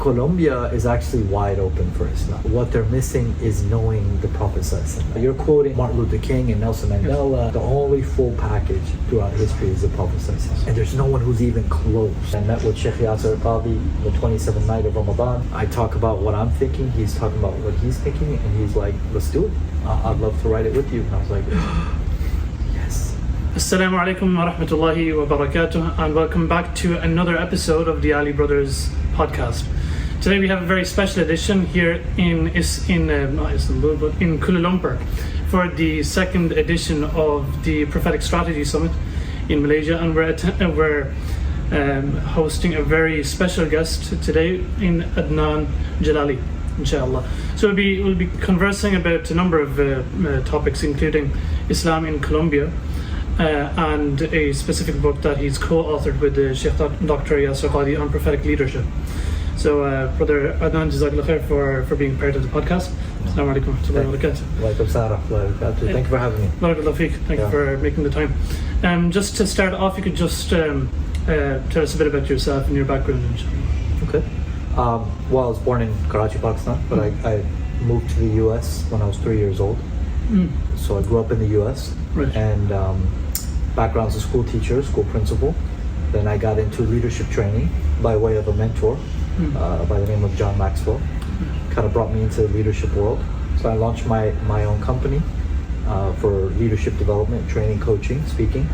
Colombia is actually wide open for Islam. What they're missing is knowing the Prophet ﷺ. You're quoting Martin Luther King and Nelson Mandela. The only full package throughout history is the Prophet ﷺ. And there's no one who's even close. I met with Sheikh Yasir Qadhi the 27th night of Ramadan. I talk about what I'm thinking, he's talking about what he's thinking, and he's like, let's do it. I'd love to write it with you. And I was like, yes. Assalamu alaikum wa rahmatullahi wa barakatuh, and welcome back to another episode of the Ali Brothers podcast. Today we have a very special edition here in not Istanbul, but in Kuala Lumpur for the second edition of the Prophetic Strategy Summit in Malaysia, and we're hosting a very special guest today in Adnan Jalali, inshallah. So we'll be conversing about a number of topics, including Islam in Colombia, and a specific book that he's co-authored with Sheikh Dr. Yasir Qadhi on prophetic leadership. So, Brother Adnan, jazakallah khair for being part of the podcast. Assalamu alaikum wa rahmatullahi wa barakatuh. Thank you for having me. Barakallahu feek. Thank you for making the time. Just to start off, you could just tell us a bit about yourself and your background, inshallah. Okay. Well, I was born in Karachi, Pakistan, but I moved to the US when I was 3 years old. So I grew up in the US, right. And background as a school teacher, school principal. Then I got into leadership training by way of a mentor by the name of John Maxwell. Kind of brought me into the leadership world. So I launched my own company for leadership development, training, coaching, speaking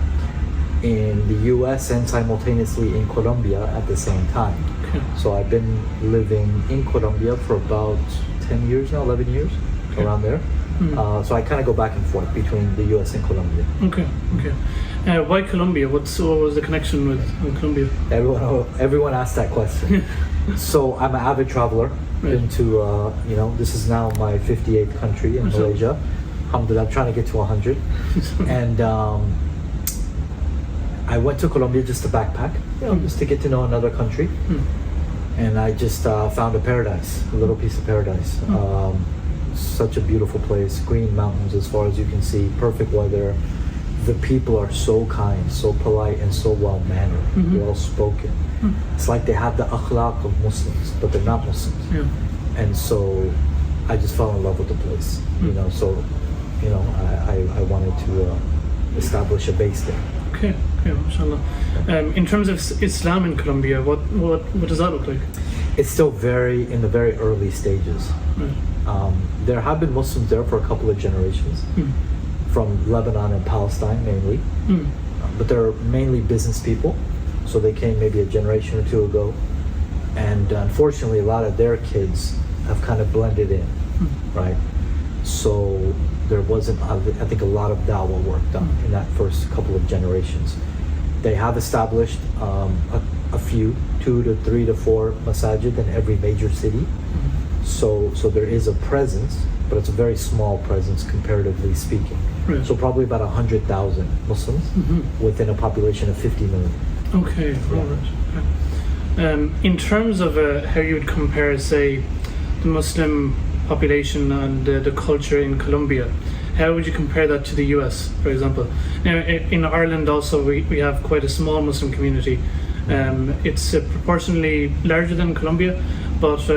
in the US and simultaneously in Colombia at the same time. Okay. So I've been living in Colombia for about 10 years now, 11 years, okay. Around there. So I kind of go back and forth between the US and Colombia. Okay. Why Colombia? What was the connection with Colombia? Everyone asks that question. So I'm an avid traveler. Right. Into this is now my 58th country in Malaysia. Alhamdulillah, I'm trying to get to 100. And I went to Colombia just to backpack, just to get to know another country. And I just found a paradise, a little piece of paradise. Such a beautiful place, green mountains as far as you can see, perfect weather. The people are so kind, so polite, and so well-mannered, well-spoken. It's like they have the akhlaq of Muslims, but they're not Muslims. Yeah. And so I just fell in love with the place, I wanted to establish a base there. Okay, mashallah. In terms of Islam in Colombia, what does that look like? It's still in the very early stages. Right. There have been Muslims there for a couple of generations, from Lebanon and Palestine mainly, but they're mainly business people, so they came maybe a generation or two ago, and unfortunately a lot of their kids have kind of blended in, right? So there wasn't, I think, a lot of dawah work done in that first couple of generations. They have established a few, 2 to 3 to 4 masajid in every major city. So there is a presence, but it's a very small presence comparatively speaking. Right. So probably about 100,000 Muslims within a population of 50 million. Okay, Yeah. all right. In terms of how you would compare, say, the Muslim population and the culture in Colombia, how would you compare that to the US, for example? Now, in Ireland also, we have quite a small Muslim community. It's proportionally larger than Colombia, but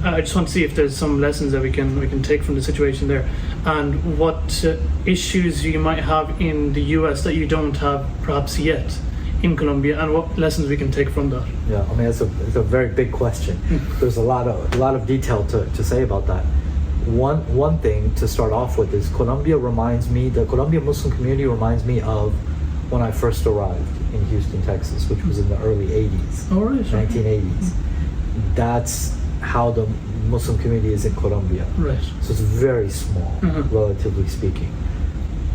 I just want to see if there's some lessons that we can take from the situation there, and what issues you might have in the US that you don't have perhaps yet in Colombia, and what lessons we can take from that. Yeah, I mean it's a very big question. There's a lot of detail to say about that. One thing to start off with is the Colombian Muslim community reminds me of when I first arrived in Houston, Texas, which was in the early 80s, 1980s. That's how the Muslim community is in Colombia. Right. So it's very small, relatively speaking.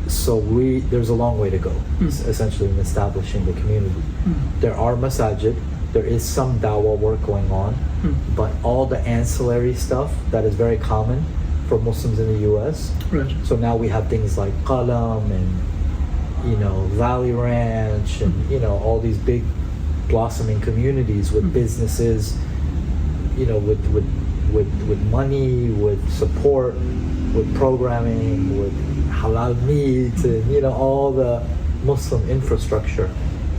So there's a long way to go, essentially, in establishing the community. There are masajid, there is some dawah work going on, but all the ancillary stuff that is very common for Muslims in the US. Right. So now we have things like Qalam and Valley Ranch and all these big blossoming communities with businesses, with money, with support, with programming, with halal meat, and all the Muslim infrastructure.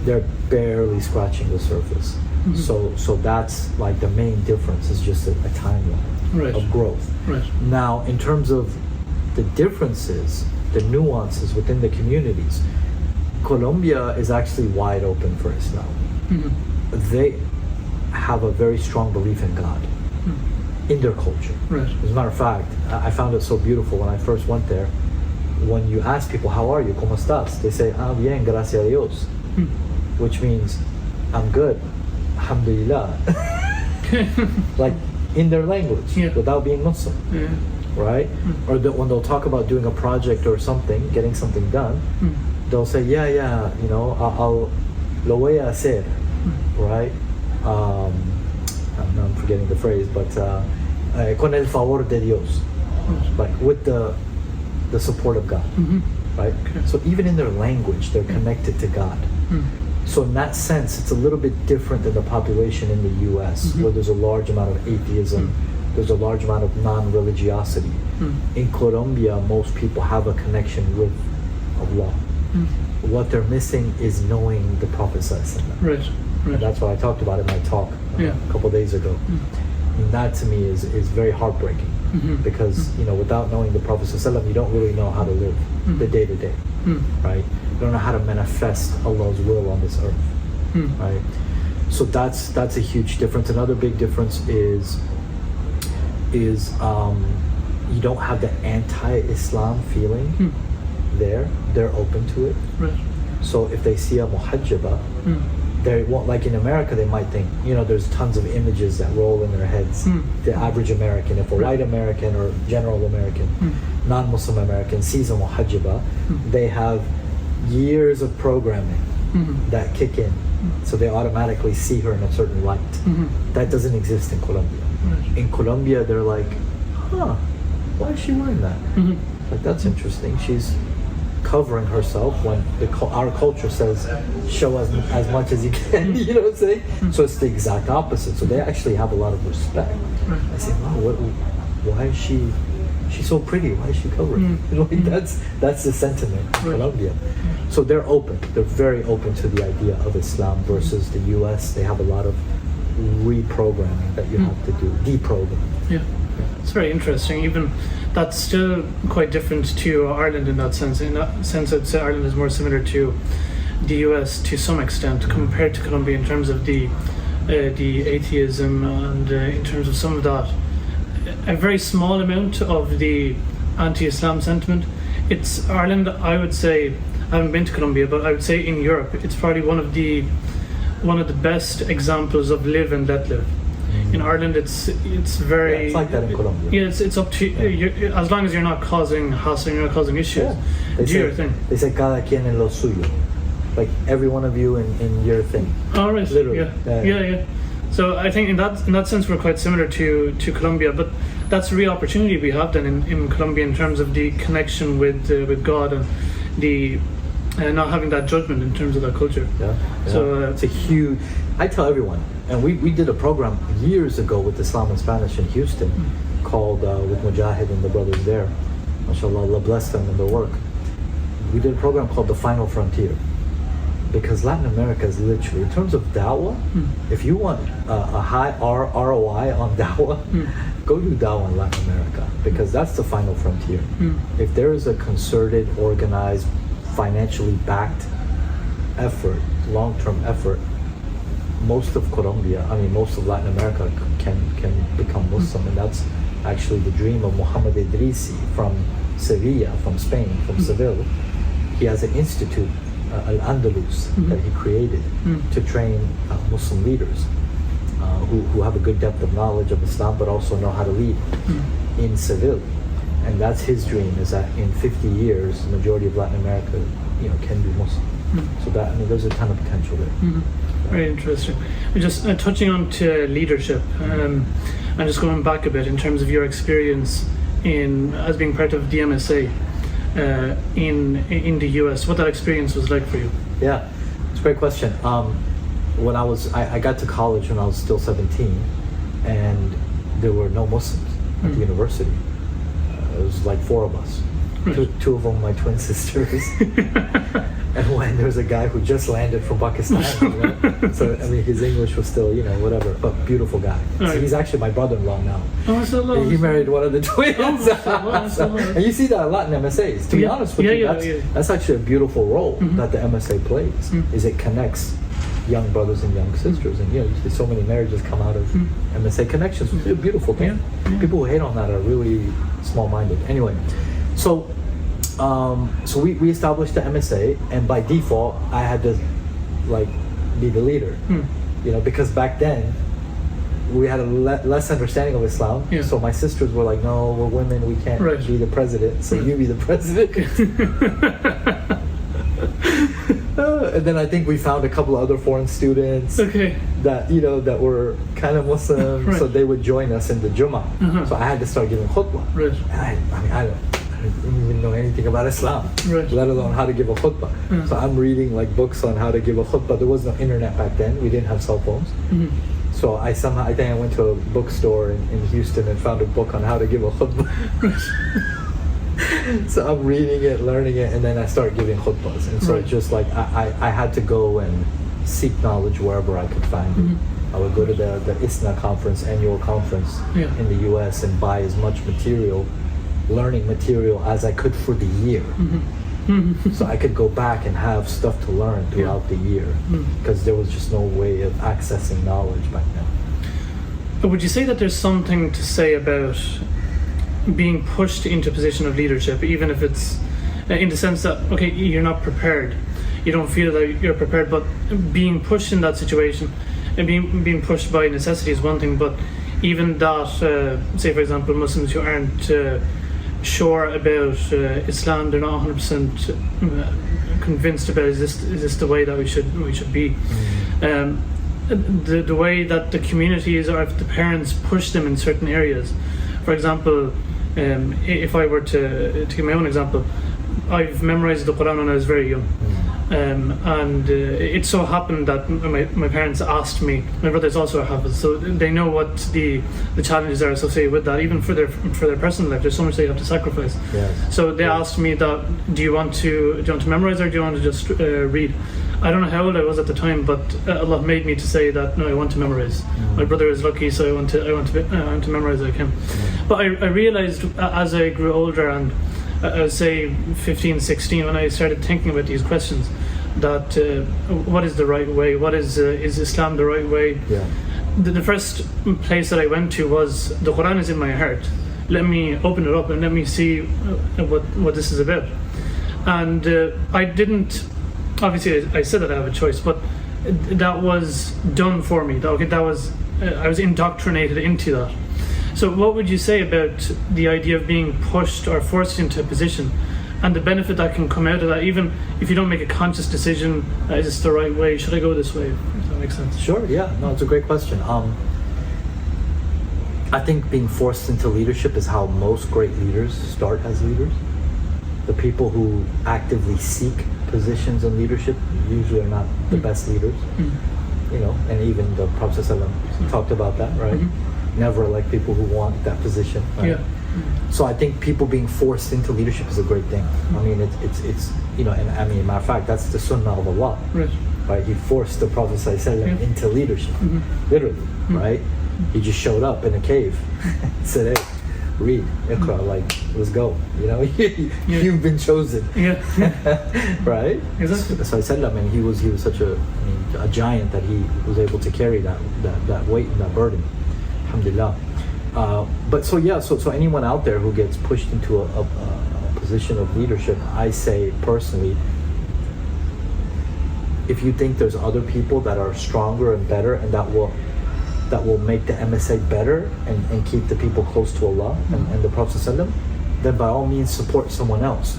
They're barely scratching the surface. So that's like the main difference, is just a timeline of growth. Right. Now, in terms of the differences, the nuances within the communities, Colombia is actually wide open for Islam. They have a very strong belief in God in their culture. Right. As a matter of fact, I found it so beautiful when I first went there. When you ask people, how are you, ¿Cómo estás? They say, bien, gracias a Dios, which means, I'm good, alhamdulillah. Like in their language, without being Muslim, right? Or when they'll talk about doing a project or something, getting something done, they'll say, yeah, you know, I'll lo voy a hacer, right? I'm forgetting the phrase, but con el favor de Dios, like with the support of God, right? Okay. So even in their language, they're connected to God. So in that sense, it's a little bit different than the population in the U.S., where there's a large amount of atheism, there's a large amount of non-religiosity. In Colombia, most people have a connection with Allah. What they're missing is knowing the Prophet ﷺ. Right. And that's what I talked about in my talk a couple days ago. And that to me is very heartbreaking, because you know, without knowing the Prophet ﷺ, you don't really know how to live the day to day, right? You don't know how to manifest Allah's will on this earth, right? So that's a huge difference. Another big difference is you don't have the anti-Islam feeling there. They're open to it. Right. So if they see a muhajjaba, they won't, like in America, they might think, you know, there's tons of images that roll in their heads. The average American, if a white American or general American, non-Muslim American sees a muhajjaba, they have years of programming that kick in. So they automatically see her in a certain light. That doesn't exist in Colombia. In Colombia, they're like, why is she wearing that? Like, that's interesting. She's covering herself when our culture says, show us as much as you can, you know what I'm saying? So it's the exact opposite. So they actually have a lot of respect. I say, wow, why is she's so pretty, why is she covering? Like, that's the sentiment in Colombia. So they're open. They're very open to the idea of Islam versus the US. They have a lot of reprogramming that you have to do, deprogram. Yeah. It's very interesting. Even that's still quite different to Ireland in that sense. In that sense, I'd say Ireland is more similar to the US to some extent compared to Colombia in terms of the atheism and in terms of some of that. A very small amount of the anti-Islam sentiment. It's Ireland, I would say, I haven't been to Colombia, but I would say in Europe, it's probably one of the best examples of live and let live. In Ireland, it's very. It's like that in Colombia. Yeah, it's up to you, as long as you're not causing hassle, you're not causing issues. Do your thing. They say cada quien en lo suyo, like every one of you in your thing. Oh, right. Literally. Yeah. So I think in that sense we're quite similar to Colombia, but that's a real opportunity we have then in Colombia in terms of the connection with God and the not having that judgment in terms of that culture. Yeah. So it's a huge. I tell everyone, and we did a program years ago with Islam in Spanish in Houston called with Mujahid and the brothers there. MashaAllah, Allah bless them in their work. We did a program called The Final Frontier, because Latin America is literally, in terms of da'wah, if you want a high ROI on da'wah, go do da'wah in Latin America, because that's the final frontier. If there is a concerted, organized, financially backed effort, long-term effort, most of Latin America can become Muslim, and that's actually the dream of Muhammad Idrisi from Sevilla, from Spain, from Seville. He has an institute, Al-Andalus, that he created to train Muslim leaders who have a good depth of knowledge of Islam, but also know how to lead in Seville. And that's his dream, is that in 50 years, the majority of Latin America, can be Muslim. So that, there's a ton of potential there. Very interesting. Just touching on to leadership, and just going back a bit in terms of your experience as being part of the MSA in the US, what that experience was like for you. Yeah, it's a great question. When I got to college when I was still 17, and there were no Muslims at the university. It was like 4 of us. Two of them my twin sisters. And when there was a guy who just landed from Pakistan, you know? So I mean, his English was still, you know, whatever, but beautiful guy. Right. So he's actually my brother-in-law now. Oh, so He married one of the twins. And you see that a lot in MSAs. To be honest with you, that's actually a beautiful role that the MSA plays. Is it connects young brothers and young sisters, and you know, you see so many marriages come out of MSA connections. It's a beautiful thing. People who hate on that are really small-minded. Anyway, so we established the MSA, and by default, I had to like be the leader, you know, because back then we had a less understanding of Islam. Yeah. So my sisters were like, "No, we're women. We can't be the president. So you be the president." And then I think we found a couple of other foreign students that, you know, that were kind of Muslim, so they would join us in the Jummah. So I had to start giving khutbah. And I didn't even know anything about Islam, let alone how to give a khutbah. So I'm reading like books on how to give a khutbah. There was no internet back then. We didn't have cell phones. So I think I went to a bookstore in Houston and found a book on how to give a khutbah. So I'm reading it, learning it, and then I start giving khutbahs. And so it's just like I had to go and seek knowledge wherever I could find it. I would go to the ISNA conference, annual conference in the US, and buy as much material, learning material as I could for the year. So I could go back and have stuff to learn throughout the year, because there was just no way of accessing knowledge back then. But would you say that there's something to say about being pushed into a position of leadership, even if it's in the sense that, okay, you're not prepared, you don't feel that you're prepared, but being pushed in that situation and being pushed by necessity is one thing, but even that, say for example, Muslims who aren't sure about Islam, they're not 100% convinced about is this the way that we should be. The way that the communities or if the parents push them in certain areas. For example, if I were to give my own example, I've memorized the Quran when I was very young. And it so happened that my parents asked me, my brother's also a Hafiz, so they know what the challenges are associated with that, even for their personal life. There's so much they have to sacrifice. So they asked me that, do you want to memorize, or do you want to just read? I don't know how old I was at the time, but Allah made me to say that no, I want to memorize. My brother is lucky, so I want to memorize like him. But I realized as I grew older, and I would say 15, 16, when I started thinking about these questions, that what is the right way? What is Islam the right way? The first place that I went to was, the Quran is in my heart. Let me open it up and let me see what this is about. And I didn't, obviously I said that I have a choice, but that was done for me. That was I was indoctrinated into that. So what would you say about the idea of being pushed or forced into a position, and the benefit that can come out of that, even if you don't make a conscious decision, is this the right way, should I go this way, if that makes sense? Sure, yeah, no, it's a great question. I think being forced into leadership is how most great leaders start as leaders. The people who actively seek positions in leadership usually are not the best leaders. You know, and even the Prophet ﷺ talked about that, right? Never elect people who want that position, right? So I think people being forced into leadership is a great thing. I mean, it's you know, and I mean, matter of fact, that's the sunnah of Allah, right? He forced the Prophet ﷺ into leadership, literally, right? He just showed up in a cave, said, "Hey, read, Iqra, like, let's go." You know, you've been chosen, right? Exactly. So I said, I mean, he was such a giant that he was able to carry that weight and that burden. Alhamdulillah. But so anyone out there who gets pushed into a position of leadership, I say personally, if you think there's other people that are stronger and better and that will make the MSA better and keep the people close to Allah and the Prophet ﷺ, then by all means support someone else.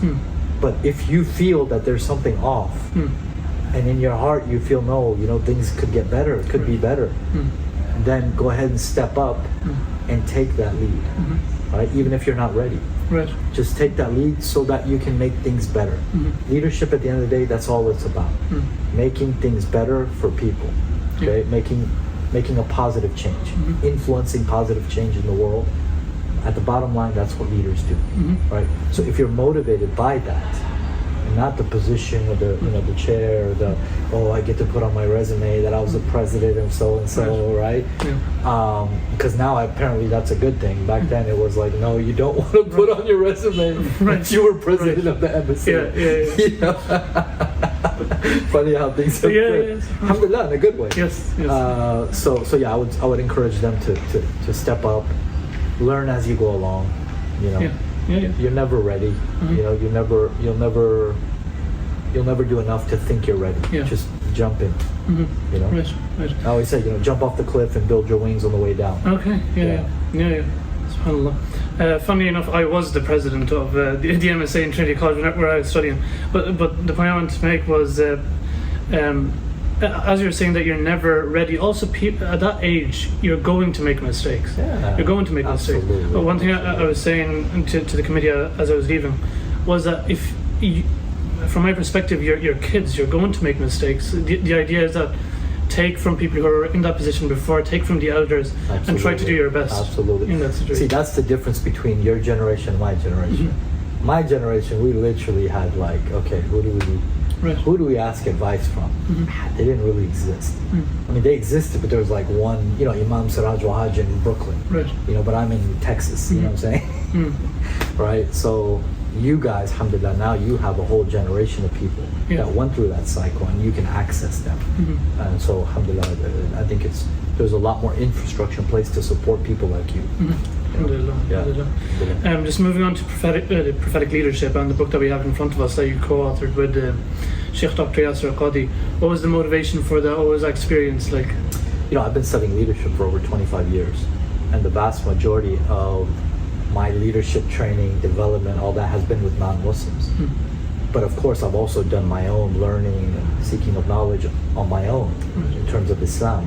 But if you feel that there's something off, and in your heart you feel, no, you know, things could get better, could be better, then go ahead and step up and take that lead, right? Even if you're not ready. Just take that lead so that you can make things better. Leadership, at the end of the day, that's all it's about. Making things better for people, okay? Making a positive change, influencing positive change in the world. At the bottom line, that's what leaders do, right? So if you're motivated by that, not the position or the the chair or the I get to put on my resume that I was the president of so and so, right? Because now apparently that's a good thing. Back then it was like, no, you don't want to put on your resume that you were president of the embassy. You know? Funny how things have alhamdulillah, in a good way. So yeah, I would encourage them to step up, learn as you go along. You know, you're never ready. You know, you'll never do enough to think you're ready. Just jump in. You know, I always say, jump off the cliff and build your wings on the way down. Okay. Yeah. SubhanAllah. Funny enough, I was the president of the MSA in Trinity College where I was studying. But the point I wanted to make was, as you're saying that you're never ready, also at that age, you're going to make mistakes. You're going to make mistakes. But one thing I was saying to the committee as I was leaving was that from my perspective, you're kids, you're going to make mistakes. The idea is that take from people who are in that position before, take from the elders, and try to do your best in that situation. See, that's the difference between your generation and my generation. My generation, we literally had like, okay, who do we ask advice from? They didn't really exist. I mean, they existed, but there was like one, Imam Siraj Wahaj in Brooklyn, but I'm in Texas, you know what I'm saying? Right? So you guys, alhamdulillah, now you have a whole generation of people that went through that cycle, and you can access them. And so, alhamdulillah, I think there's a lot more infrastructure in place to support people like you. Alhamdulillah. Just moving on to prophetic leadership and the book that we have in front of us that you co-authored with Sheikh Dr. Yasir Qadhi. What was the motivation for that? What was that experience like? I've been studying leadership for over 25 years, and the vast majority of my leadership training, development, all that has been with non-Muslims. But of course, I've also done my own learning and seeking of knowledge on my own in terms of Islam.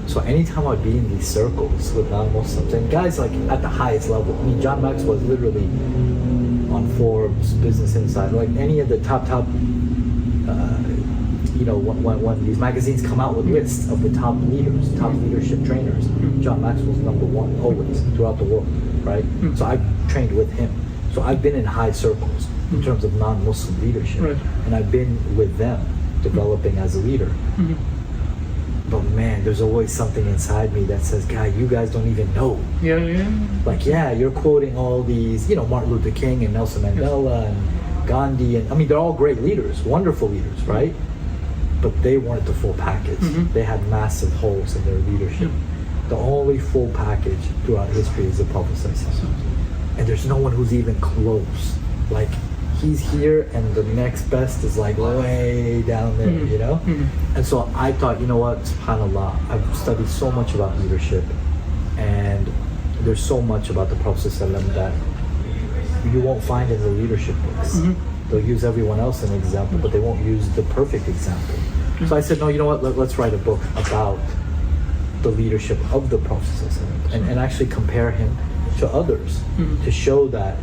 So anytime I'd be in these circles with non-Muslims, and guys like at the highest level, I mean, John Maxwell was literally on Forbes, Business Insider, like any of the top, when these magazines come out with lists of the top leaders, top leadership trainers, John Maxwell's number one always throughout the world, right? So I've trained with him. So I've been in high circles in terms of non-Muslim leadership, and I've been with them developing as a leader. But man, there's always something inside me that says, God, you guys don't even know. Like, you're quoting all these, Martin Luther King and Nelson Mandela and Gandhi, and I mean, they're all great leaders, wonderful leaders, right? But they weren't the full package. They had massive holes in their leadership. The only full package throughout history is the Prophet ﷺ. And there's no one who's even close. Like, he's here and the next best is like way down there, And so I thought, you know what, subhanAllah, I've studied so much about leadership, and there's so much about the Prophet ﷺ that you won't find in the leadership books. They'll use everyone else as an example, but they won't use the perfect example. So I said, no, you know what, let's write a book about the leadership of the Prophet ﷺ, and actually compare him to others, to show that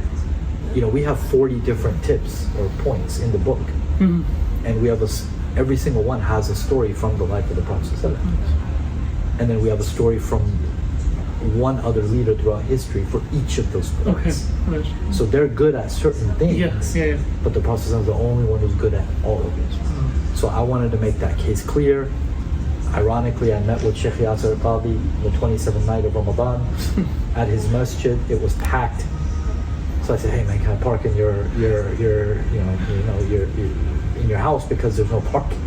we have 40 different tips or points in the book, and we have every single one has a story from the life of the Prophet ﷺ. And then we have a story from one other leader throughout history for each of those points. So they're good at certain things, but the Prophet ﷺ is the only one who's good at all of it. So I wanted to make that case clear. Ironically, I met with Sheikh Yasir Qadhi the 27th night of Ramadan at his masjid. It was packed. So I said, hey man, can I park in your in your house, because there's no parking.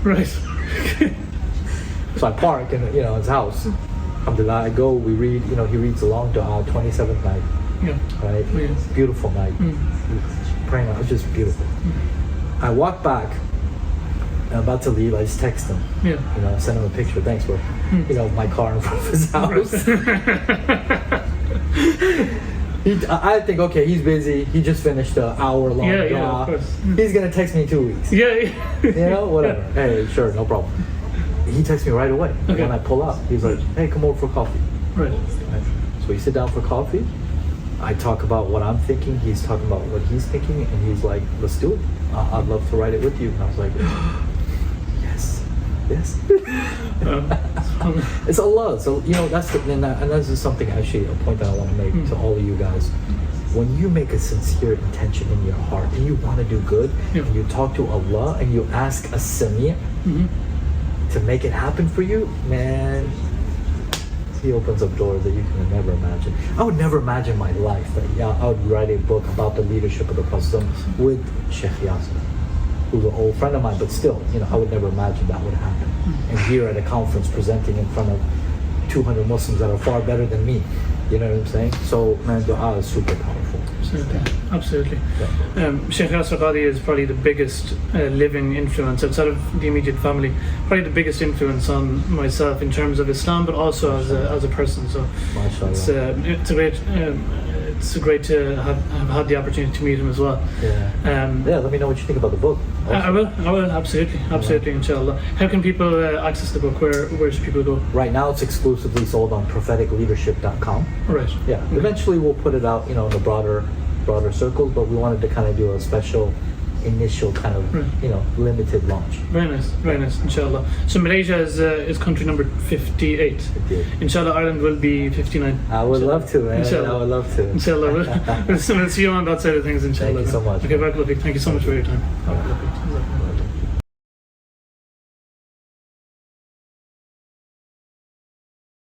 So I park in his house. Alhamdulillah, I go, we read, he reads along to our 27th night. Right? Beautiful night. Praying, it was just beautiful. I walk back, I'm about to leave, I just text him. Send him a picture, thanks bro. My car in front of his house. I think, okay, he's busy. He just finished an hour-long job. He's gonna text me in 2 weeks. Whatever. Hey, sure, no problem. He texts me right away. When I pull up, he's like, hey, come over for coffee. So we sit down for coffee. I talk about what I'm thinking. He's talking about what he's thinking, and he's like, let's do it. I'd love to write it with you. And I was like, yes. It's Allah. So that's and this is something, actually, a point that I want to make to all of you guys. when you make a sincere intention in your heart and you want to do good, and you talk to Allah and you ask As-Sami' to make it happen for you, man, He opens up doors that you can never imagine. I would never imagine my life that I would write a book about the leadership of the Prophet with Sheikh Yasir, who's an old friend of mine, but still, I would never imagine that would happen. And here at a conference presenting in front of 200 Muslims that are far better than me. You know what I'm saying? So, man, dua is super powerful. Absolutely. Sheikh Yasir Qadhi is probably the biggest living influence outside of the immediate family. Probably the biggest influence on myself in terms of Islam, but also as a person. So it's great to have had the opportunity to meet him as well. Let me know what you think about the book. I will absolutely, inshallah. How can people access the book? Where should people go? Right now it's exclusively sold on propheticleadership.com. Right. Yeah. Eventually we'll put it out, in the broader circles, but we wanted to kind of do a special initial kind of limited launch. Very nice, inshallah. So Malaysia is country number 58. Inshallah Ireland will be 59. I would love to, man. Inshallah. I would love to. Inshallah. We'll see you on that side of things, inshallah. Thank you so much. Okay, Barakallahu. Thank you so much for your time.